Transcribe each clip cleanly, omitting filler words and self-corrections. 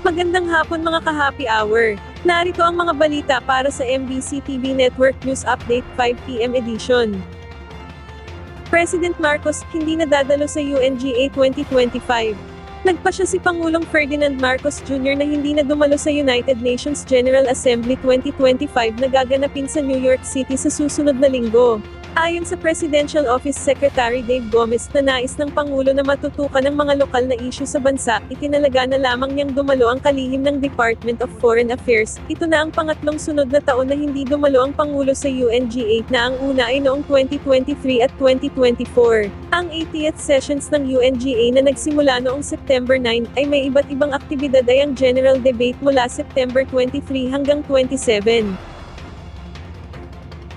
Magandang hapon mga ka-happy hour. Narito ang mga balita para sa MBC TV Network News Update 5 PM edition. President Marcos, hindi nadadalo sa UNGA 2025. Nagpasya si Pangulong Ferdinand Marcos Jr. na hindi na dumalo sa United Nations General Assembly 2025 na gaganapin sa New York City sa susunod na linggo. Ayon sa Presidential Office Secretary Dave Gomez na nais ng Pangulo na matutukan ng mga lokal na issue sa bansa, itinalaga na lamang niyang dumalo ang kalihim ng Department of Foreign Affairs. Ito na ang pangatlong sunod na taon na hindi dumalo ang Pangulo sa UNGA, na ang una ay noong 2023 at 2024. Ang 80th sessions ng UNGA na nagsimula noong September 9 ay may iba't ibang aktibidad ay ang General Debate mula September 23 hanggang 27.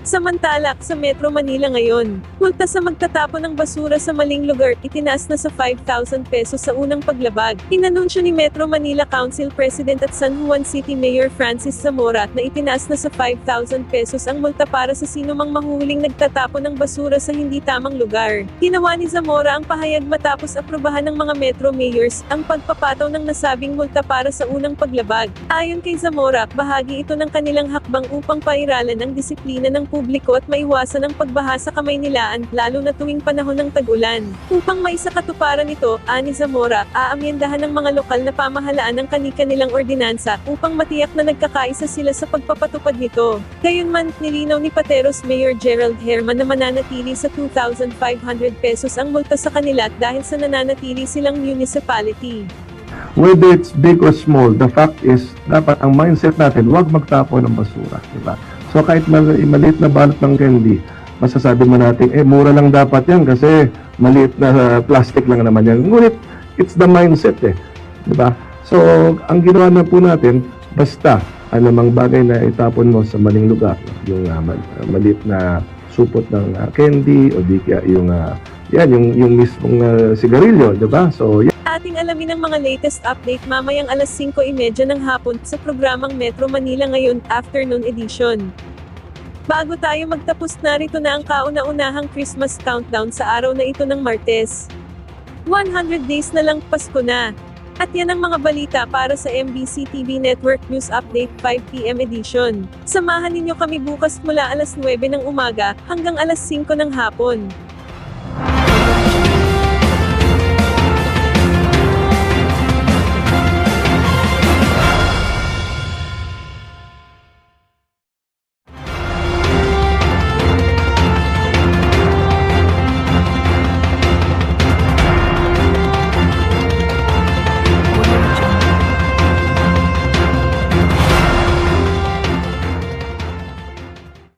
Samantala, sa Metro Manila ngayon, multa sa magtatapon ng basura sa maling lugar, itinaas na sa 5,000 pesos sa unang paglabag. Inanunsyo ni Metro Manila Council President at San Juan City Mayor Francis Zamora na itinaas na sa 5,000 pesos ang multa para sa sinumang mahuhuling nagtatapon ng basura sa hindi tamang lugar. Ginawa ni Zamora ang pahayag matapos aprubahan ng mga Metro Mayors ang pagpapataw ng nasabing multa para sa unang paglabag. Ayon kay Zamora, bahagi ito ng kanilang hakbang upang pairalan ang disiplina ng publiko at maiwasan ang pagbaha sa Kamaynilaan, lalo na tuwing panahon ng tag-ulan. Upang maisakatuparan ito, ani Zamora, aamyendahan ng mga lokal na pamahalaan ang kani-kanilang ordinansa upang matiyak na nagkakaisa sila sa pagpapatupad nito. Gayunman, nilinaw ni Pateros Mayor Gerald Herman na mananatili sa 2,500 pesos ang multa sa kanila dahil sa nananatili silang municipality. Whether it's big or small, the fact is, dapat ang mindset natin, huwag magtapon ng basura, di ba? So kahit maliit na balot ng candy, masasabi mo natin, mura lang dapat yan kasi maliit na plastic lang naman yan. Ngunit, it's the mindset di ba? So, ang ginawa na po natin, basta anumang bagay na itapon mo sa maling lugar, yung maliit na supot ng candy, o di kaya yung mismong sigarilyo, di ba? So, Ating alamin ang mga latest update mamayang alas 5:30 ng hapon sa programang Metro Manila Ngayon, Afternoon Edition. Bago tayo magtapos, narito na ang kauna-unahang Christmas countdown sa araw na ito ng Martes. 100 days na lang, Pasko na. At yan ang mga balita para sa MBC TV Network News Update 5 PM edition. Samahan ninyo kami bukas mula alas 9 ng umaga hanggang alas 5 ng hapon.